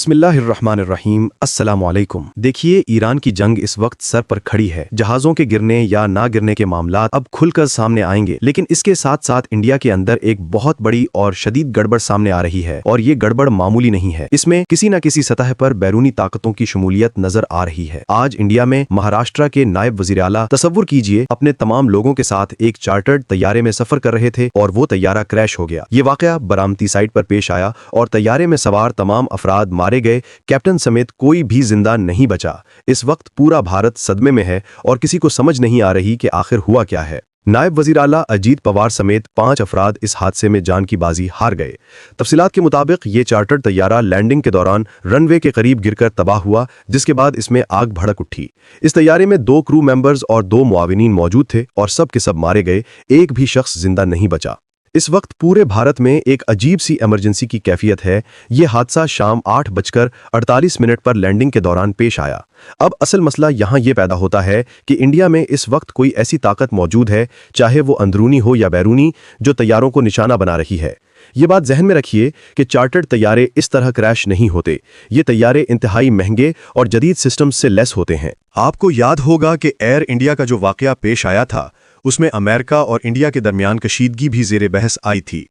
बिस्मिल्लाहिर्रहमानिर्रहीम अस्सलाम वालेकुम। देखिए, ईरान की जंग इस वक्त सर पर खड़ी है। जहाज़ों के गिरने या ना गिरने के मामलात अब खुलकर सामने आएंगे, लेकिन इसके साथ साथ इंडिया के अंदर एक बहुत बड़ी और शदीद गड़बड़ सामने आ रही है, और ये गड़बड़ मामूली नहीं है। इसमें किसी न किसी सतह पर बैरूनी ताकतों की शमूलियत नजर आ रही है। आज इंडिया में महाराष्ट्र के नायब वज़ीर आला, तसव्वुर कीजिए, अपने तमाम लोगों के साथ एक चार्टर्ड तैयारे में सफर कर रहे थे और वो तैयारा क्रैश हो गया। ये वाकया बरामती साइट पर पेश आया और तैयारे में सवार तमाम अफराद मारे गए, कैप्टन समेत कोई भी जिंदा नहीं बचा। इस वक्त पूरा भारत सदमे में है और किसी को समझ नहीं आ रही कि आखिर हुआ क्या है। नायब वज़ीर आला अजीत पवार समेत 5 अफराद इस हादसे में जान की बाजी हार गए। तफसीलात के मुताबिक ये चार्टर्ड तैयारा लैंडिंग के दौरान रनवे के करीब गिरकर तबाह हुआ, जिसके बाद इसमें आग भड़क उठी। इस तैयारे में 2 क्रू मेंबर्स और 2 मुआविनीन मौजूद थे और सब के सब मारे गए। एक भी शख्स जिंदा नहीं बचा। इस वक्त पूरे भारत में एक अजीब सी इमरजेंसी की कैफियत है। ये हादसा शाम 8:48 पर लैंडिंग के दौरान पेश आया। अब असल मसला यहाँ ये पैदा होता है कि इंडिया में इस वक्त कोई ऐसी ताकत मौजूद है, चाहे वो अंदरूनी हो या बैरूनी, जो तैयारों को निशाना बना रही है। ये बात जहन में रखिए कि चार्टर्ड तैयारे इस तरह क्रैश नहीं होते। ये तैयारे इंतहाई महंगे और जदीद सिस्टम्स से लेस होते हैं। आपको याद होगा कि एयर इंडिया का जो वाकया पेश आया था, उसमें अमेरिका और इंडिया के दरमियान कशीदगी भी ज़ेरे बहस आई थी।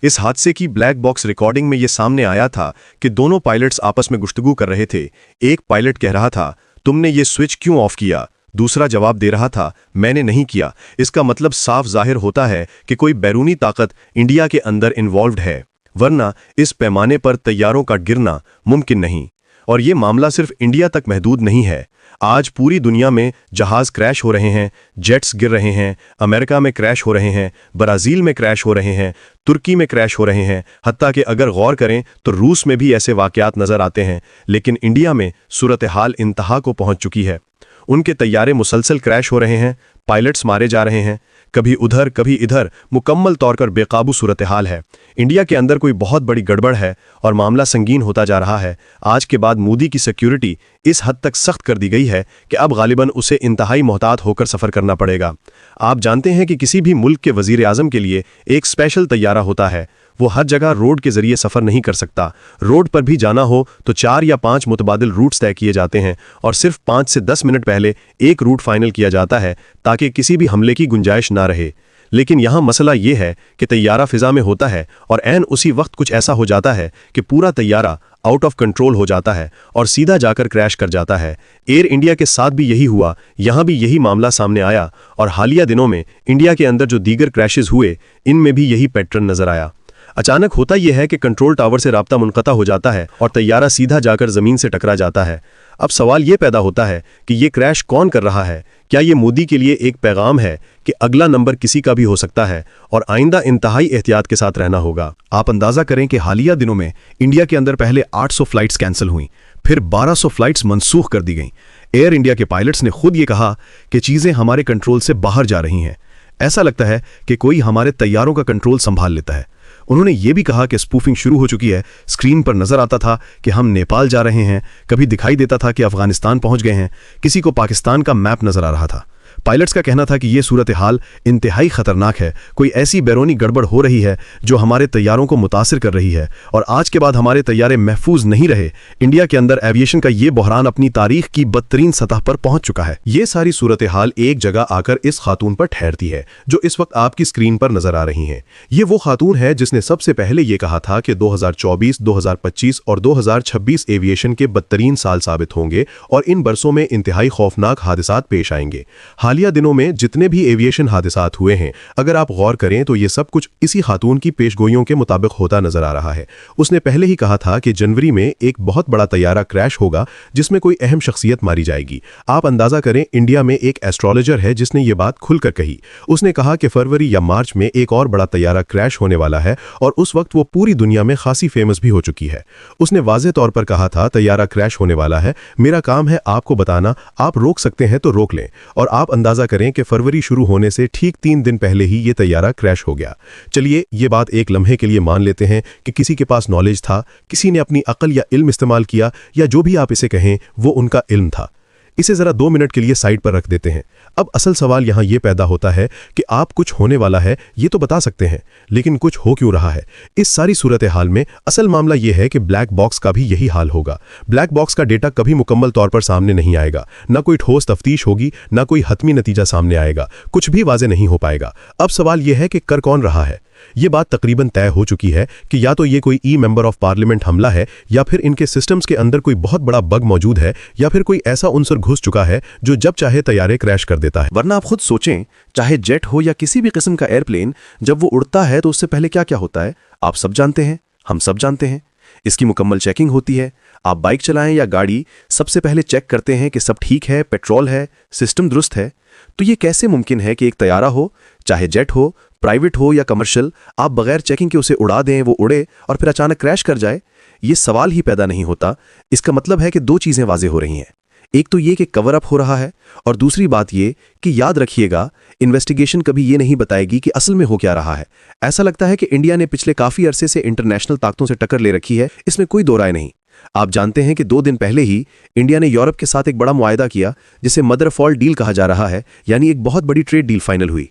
इस हादसे की ब्लैक बॉक्स रिकॉर्डिंग में यह सामने आया था कि दोनों पायलट्स आपस में गुफ्तगू कर रहे थे। एक पायलट कह रहा था, तुमने ये स्विच क्यों ऑफ किया? दूसरा जवाब दे रहा था, मैंने नहीं किया। इसका मतलब साफ जाहिर होता है कि कोई बैरूनी ताकत इंडिया के अंदर इन्वॉल्व्ड है, वरना इस पैमाने पर तैयारों का गिरना मुमकिन नहीं। और ये मामला सिर्फ इंडिया तक महदूद नहीं है। आज पूरी दुनिया में जहाज़ क्रैश हो रहे हैं, जेट्स गिर रहे हैं, अमेरिका में क्रैश हो रहे हैं, ब्राज़ील में क्रैश हो रहे हैं, तुर्की में क्रैश हो रहे हैं, हत्ता कि अगर गौर करें तो रूस में भी ऐसे वाक़यात नज़र आते हैं। लेकिन इंडिया में सूरत हाल इंतहा को पहुँच चुकी है। उनके तैयारे मुसलसल क्रैश हो रहे हैं, पायलट्स मारे जा रहे हैं, कभी उधर कभी इधर, मुकम्मल तौर पर बेकाबू सूरत हाल है। इंडिया के अंदर कोई बहुत बड़ी गड़बड़ है और मामला संगीन होता जा रहा है। आज के बाद मोदी की सिक्योरिटी इस हद तक सख्त कर दी गई है कि अब गालिबन उसे इंतहाई मोहतात होकर सफ़र करना पड़ेगा। आप जानते हैं कि किसी भी मुल्क के वज़ीर आज़म के लिए एक स्पेशल तैयारा होता है। वो हर जगह रोड के जरिए सफ़र नहीं कर सकता। रोड पर भी जाना हो तो 4 या 5 मुतबादिल रूट्स तय किए जाते हैं और सिर्फ 5 से 10 मिनट पहले एक रूट फाइनल किया जाता है ताकि किसी भी हमले की गुंजाइश ना रहे। लेकिन यहाँ मसला ये है कि तैयारा फ़िज़ा में होता है और ऐन उसी वक्त कुछ ऐसा हो जाता है कि पूरा तैयारा आउट ऑफ कंट्रोल हो जाता है और सीधा जाकर क्रैश कर जाता है। एयर इंडिया के साथ भी यही हुआ। यहाँ भी यही मामला सामने आया और हालिया दिनों में इंडिया के अंदर जो दीगर क्रैशेस हुए, इनमें भी यही पैटर्न नज़र आया। अचानक होता यह है कि कंट्रोल टावर से राब्ता मुनक़ता हो जाता है और तैयारा सीधा जाकर ज़मीन से टकरा जाता है। अब सवाल ये पैदा होता है कि ये क्रैश कौन कर रहा है? क्या ये मोदी के लिए एक पैगाम है कि अगला नंबर किसी का भी हो सकता है और आइंदा इंतहाई एहतियात के साथ रहना होगा? आप अंदाज़ा करें कि हालिया दिनों में इंडिया के अंदर पहले 800 फ्लाइट्स कैंसिल हुई, फिर 1200 फ्लाइट्स मनसूख कर दी गईं। एयर इंडिया के पायलट्स ने खुद ये कहा कि चीज़ें हमारे कंट्रोल से बाहर जा रही हैं। ऐसा लगता है कि कोई हमारे तैयारों का कंट्रोल संभाल लेता है। उन्होंने ये भी कहा कि स्पूफिंग शुरू हो चुकी है। स्क्रीन पर नजर आता था कि हम नेपाल जा रहे हैं, कभी दिखाई देता था कि अफगानिस्तान पहुंच गए हैं, किसी को पाकिस्तान का मैप नजर आ रहा था। पायलट्स का कहना था कि यह सूरत हाल इंतहाई खतरनाक है। कोई ऐसी बैरूनी गड़बड़ हो रही है जो हमारे तैयारों को मुतासिर कर रही है और आज के बाद हमारे तैयारे महफूज नहीं रहे। इंडिया के अंदर एविएशन का ये बहरान अपनी तारीख की बदतरीन सतह पर पहुंच चुका है। ये सारी सूरत हाल एक जगह आकर इस खातून पर ठहरती है जो इस वक्त आपकी स्क्रीन पर नजर आ रही हैं। ये वो खातून है जिसने सबसे पहले ये कहा था कि 2024, 2025 और 2026 एविएशन के बदतरीन साल साबित होंगे और इन बरसों में इंतहाई खौफनाक हादसात पेश आएंगे। हालिया दिनों में जितने भी एविएशन हादसात हुए हैं, अगर आप गौर करें तो ये सब कुछ इसी खातून की पेशगोइयों के मुताबिक होता नजर आ रहा है। उसने पहले ही कहा था कि जनवरी में एक बहुत बड़ा तैयारा क्रैश होगा जिसमें कोई अहम शख्सियत मारी जाएगी। आप अंदाजा करें, इंडिया में एक एस्ट्रोलॉजर है जिसने ये बात खुलकर कही। उसने कहा कि फरवरी या मार्च में एक और बड़ा तैयारा क्रैश होने वाला है और उस वक्त वो पूरी दुनिया में खासी फेमस भी हो चुकी है। उसने वाज़ेह तौर पर कहा था, तैयारा क्रैश होने वाला है, मेरा काम है आपको बताना, आप रोक सकते हैं तो रोक लें। और आप अंदाजा करें कि फरवरी शुरू होने से ठीक 3 दिन पहले ही ये तैयारा क्रैश हो गया। चलिए ये बात एक लम्हे के लिए मान लेते हैं कि किसी के पास नॉलेज था, किसी ने अपनी अक्ल या इल्म इस्तेमाल किया, या जो भी आप इसे कहें वो उनका इल्म था। इसे जरा 2 मिनट के लिए साइड पर रख देते हैं। अब असल सवाल यहाँ ये पैदा होता है कि आप कुछ होने वाला है ये तो बता सकते हैं, लेकिन कुछ हो क्यों रहा है? इस सारी सूरत हाल में असल मामला ये है कि ब्लैक बॉक्स का भी यही हाल होगा। ब्लैक बॉक्स का डेटा कभी मुकम्मल तौर पर सामने नहीं आएगा, ना कोई ठोस तफ्तीश होगी, ना कोई हतमी नतीजा सामने आएगा, कुछ भी वाज़ेह नहीं हो पाएगा। अब सवाल यह है कि कर कौन रहा है? ये बात तकरीबन तय हो चुकी है कि या तो ये कोई मेंबर ऑफ पार्लियामेंट हमला है, या फिर इनके सिस्टम्स के अंदर कोई बहुत बड़ा बग मौजूद है, या फिर कोई ऐसा उनसर घुस चुका है जो जब चाहे तैयारे क्रैश कर देता है। वरना आप खुद सोचें, चाहे जेट हो या किसी भी किस्म का एयरप्लेन, जब वो उड़ता है तो उससे पहले क्या क्या होता है आप सब जानते हैं, हम सब जानते हैं। इसकी मुकम्मल चेकिंग होती है। आप बाइक चलाएं या गाड़ी, सबसे पहले चेक करते हैं कि सब ठीक है, पेट्रोल है, सिस्टम दुरुस्त है। तो ये कैसे मुमकिन है कि एक तैयारा हो, चाहे जेट हो, प्राइवेट हो या कमर्शियल, आप बगैर चेकिंग के उसे उड़ा दें, वो उड़े और फिर अचानक क्रैश कर जाए? ये सवाल ही पैदा नहीं होता। इसका मतलब है कि दो चीज़ें वाज़ेह हो रही हैं। एक तो ये कि कवर अप हो रहा है, और दूसरी बात ये कि याद रखिएगा, इन्वेस्टिगेशन कभी ये नहीं बताएगी कि असल में हो क्या रहा है। ऐसा लगता है कि इंडिया ने पिछले काफ़ी अरसे से इंटरनेशनल ताकतों से टक्कर ले रखी है, इसमें कोई दो राय नहीं। आप जानते हैं कि 2 दिन पहले ही इंडिया ने यूरोप के साथ एक बड़ा मुआहदा किया, जिसे मदर ऑफ ऑल डील कहा जा रहा है, यानी एक बहुत बड़ी ट्रेड डील फाइनल हुई।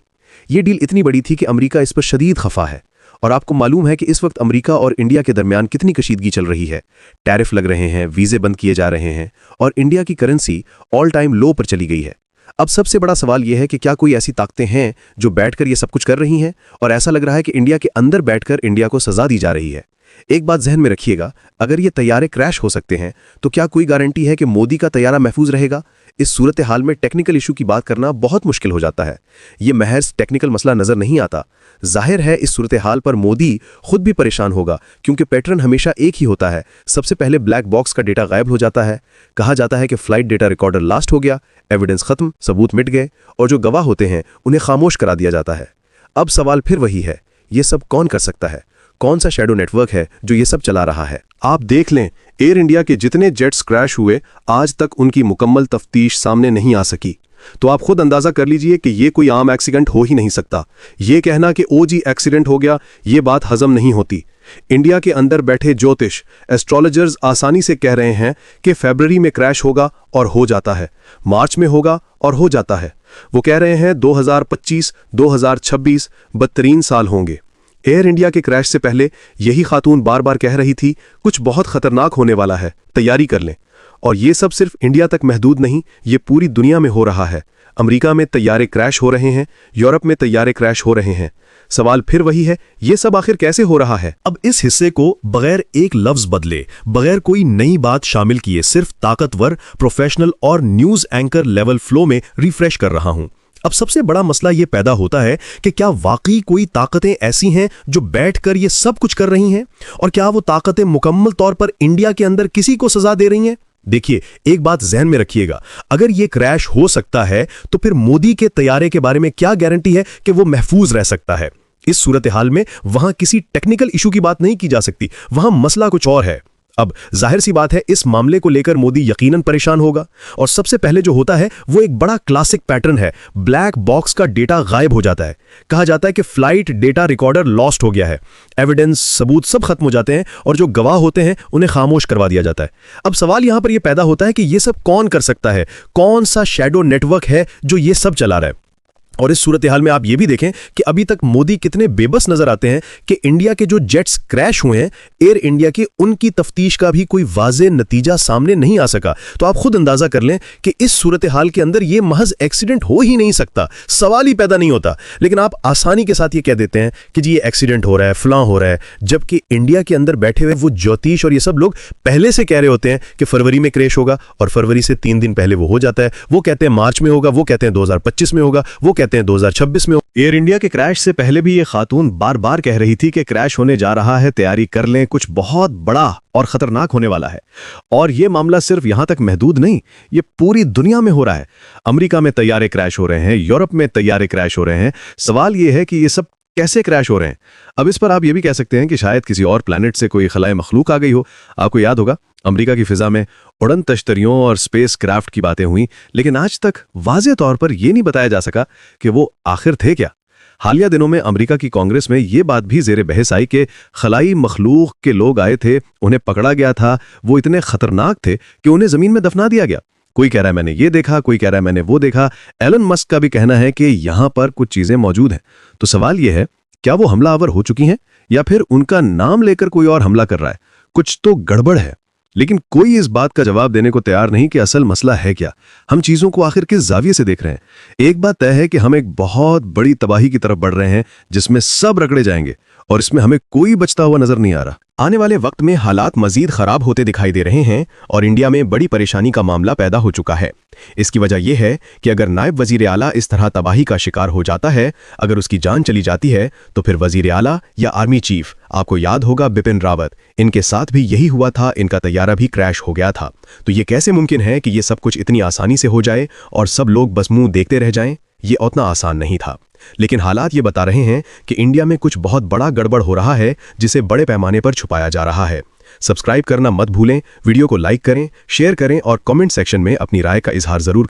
ये डील इतनी बड़ी थी कि अमेरिका इस पर शदीद खफा है, और आपको मालूम है कि इस वक्त अमेरिका और इंडिया के दरमियान कितनी कशीदगी चल रही है। टैरिफ लग रहे हैं, वीज़े बंद किए जा रहे हैं, और इंडिया की करेंसी ऑल टाइम लो पर चली गई है। अब सबसे बड़ा सवाल यह है कि क्या कोई ऐसी ताकतें हैं जो बैठकर ये सब कुछ कर रही हैं, और ऐसा लग रहा है कि इंडिया के अंदर बैठकर इंडिया को सजा दी जा रही है। एक बात जहन में रखिएगा, अगर ये तैयारे क्रैश हो सकते हैं तो क्या कोई गारंटी है कि मोदी का तैयारा महफूज रहेगा? इस सूरत हाल में टेक्निकल इशू की बात करना बहुत मुश्किल हो जाता है। ये महज टेक्निकल मसला नजर नहीं आता। जाहिर है इस सूरत हाल पर मोदी खुद भी परेशान होगा, क्योंकि पैटर्न हमेशा एक ही होता है। सबसे पहले ब्लैक बॉक्स का डेटा गायब हो जाता है। कहा जाता है कि फ्लाइट डेटा रिकॉर्डर लास्ट हो गया, एविडेंस खत्म, सबूत मिट गए, और जो गवाह होते हैं उन्हें खामोश करा दिया जाता है। अब सवाल फिर वही है, ये सब कौन कर सकता है? कौन सा शैडो नेटवर्क है जो ये सब चला रहा है? आप देख लें, एयर इंडिया के जितने जेट्स क्रैश हुए, आज तक उनकी मुकम्मल तफ्तीश सामने नहीं आ सकी। तो आप खुद अंदाजा कर लीजिए कि ये कोई आम एक्सीडेंट हो ही नहीं सकता। ये कहना कि ओजी एक्सीडेंट हो गया, ये बात हजम नहीं होती। इंडिया के अंदर बैठे ज्योतिष एस्ट्रोलॉजर्स आसानी से कह रहे हैं कि फरवरी में क्रैश होगा और हो जाता है, मार्च में होगा और हो जाता है। वो कह रहे हैं 2025, 2026 बदतरीन साल होंगे। एयर इंडिया के क्रैश से पहले यही खातून बार बार कह रही थी कुछ बहुत खतरनाक होने वाला है, तैयारी कर लें। और ये सब सिर्फ इंडिया तक महदूद नहीं, ये पूरी दुनिया में हो रहा है। अमेरिका में तैयारे क्रैश हो रहे हैं, यूरोप में तैयारे क्रैश हो रहे हैं। सवाल फिर वही है, ये सब आखिर कैसे हो रहा है? अब इस हिस्से को बगैर एक लफ्ज बदले, बगैर कोई नई बात शामिल किए, सिर्फ ताकतवर, प्रोफेशनल और न्यूज एंकर लेवल फ्लो में रिफ्रेश कर रहा हूं। अब सबसे बड़ा मसला ये पैदा होता है कि क्या वाकई कोई ताकतें ऐसी हैं जो बैठकर ये सब कुछ कर रही हैं, और क्या वो ताकतें मुकम्मल तौर पर इंडिया के अंदर किसी को सजा दे रही हैं? देखिए, एक बात जहन में रखिएगा, अगर ये क्रैश हो सकता है तो फिर मोदी के तैयारे के बारे में क्या गारंटी है कि वो महफूज रह सकता है? इस सूरत हाल में वहां किसी टेक्निकल इशू की बात नहीं की जा सकती, वहां मसला कुछ और है। अब जाहिर सी बात है, इस मामले को लेकर मोदी यकीनन परेशान होगा, और सबसे पहले जो होता है वो एक बड़ा क्लासिक पैटर्न है, ब्लैक बॉक्स का डेटा गायब हो जाता है। कहा जाता है कि फ्लाइट डेटा रिकॉर्डर लॉस्ट हो गया है, एविडेंस, सबूत सब खत्म हो जाते हैं, और जो गवाह होते हैं उन्हें खामोश करवा दिया जाता है। अब सवाल यहां पर यह पैदा होता है कि यह सब कौन कर सकता है? कौन सा शैडो नेटवर्क है जो ये सब चला रहा है? और इस सूरत हाल में आप ये भी देखें कि अभी तक मोदी कितने बेबस नजर आते हैं कि इंडिया के जो जेट्स क्रैश हुए हैं एयर इंडिया के, उनकी तफ्तीश का भी कोई वाज़ेह नतीजा सामने नहीं आ सका। तो आप खुद अंदाजा कर लें कि इस सूरत हाल के अंदर ये महज एक्सीडेंट हो ही नहीं सकता, सवाल ही पैदा नहीं होता। लेकिन आप आसानी के साथ ये कह देते हैं कि जी ये एक्सीडेंट हो रहा है, फलां हो रहा है, जबकि इंडिया के अंदर बैठे हुए वो ज्योतिष और ये सब लोग पहले से कह रहे होते हैं कि फरवरी में क्रैश होगा, और फरवरी से 3 दिन पहले वो हो जाता है। वो कहते हैं मार्च में होगा, वो कहते हैं 2025 में होगा, वो कहते हैं 2026 में। एयर इंडिया के क्रैश से पहले भी ये खातून बार बार कह रही थी कि क्रैश होने जा रहा है, तैयारी कर लें, कुछ बहुत बड़ा और खतरनाक होने वाला है। और ये मामला सिर्फ यहां तक महदूद नहीं, ये पूरी दुनिया में हो रहा है। अमेरिका में तैयारे क्रैश हो रहे हैं, यूरोप में तैयारे क्रैश हो रहे हैं। सवाल ये है कि ये सब कैसे क्रैश हो रहे हैं? अब इस पर आप ये भी कह सकते हैं कि शायद किसी और प्लैनेट से कोई खलाए मखलूक आ गई हो। आपको याद होगा अमेरिका की फिजा में उड़न तश्तरियों और स्पेस क्राफ्ट की बातें हुई, लेकिन आज तक वाज़ेह तौर पर यह नहीं बताया जा सका कि वो आखिर थे क्या। हालिया दिनों में अमेरिका की कांग्रेस में ये बात भी ज़ेरे बहस आई कि खलाई मखलूक के लोग आए थे, उन्हें पकड़ा गया था, वो इतने खतरनाक थे कि उन्हें ज़मीन में दफना दिया गया। कोई कह रहा है मैंने ये देखा, कोई कह रहा है मैंने वो देखा। एलन मस्क का भी कहना है कि यहाँ पर कुछ चीजें मौजूद हैं। तो सवाल ये है, क्या वो हमलावर हो चुकी हैं या फिर उनका नाम लेकर कोई और हमला कर रहा है? कुछ तो गड़बड़ है, लेकिन कोई इस बात का जवाब देने को तैयार नहीं कि असल मसला है क्या, हम चीजों को आखिर किस जाविये से देख रहे हैं। एक बात तय है कि हम एक बहुत बड़ी तबाही की तरफ बढ़ रहे हैं जिसमें सब रगड़े जाएंगे और इसमें हमें कोई बचता हुआ नजर नहीं आ रहा। आने वाले वक्त में हालात मजीद खराब होते दिखाई दे रहे हैं और इंडिया में बड़ी परेशानी का मामला पैदा हो चुका है। इसकी वजह यह है कि अगर नायब वजीर आला इस तरह तबाही का शिकार हो जाता है, अगर उसकी जान चली जाती है, तो फिर वजीर आला या आर्मी चीफ, आपको याद होगा बिपिन रावत, इनके साथ भी यही हुआ था, इनका तैयारा भी क्रैश हो गया था। तो ये कैसे मुमकिन है कि ये सब कुछ इतनी आसानी से हो जाए और सब लोग बस मुंह देखते रह जाएं? ये उतना आसान नहीं था, लेकिन हालात ये बता रहे हैं कि इंडिया में कुछ बहुत बड़ा गड़बड़ हो रहा है जिसे बड़े पैमाने पर छुपाया जा रहा है। सब्सक्राइब करना मत भूलें, वीडियो को लाइक करें, शेयर करें और कमेंट सेक्शन में अपनी राय का इजहार जरूर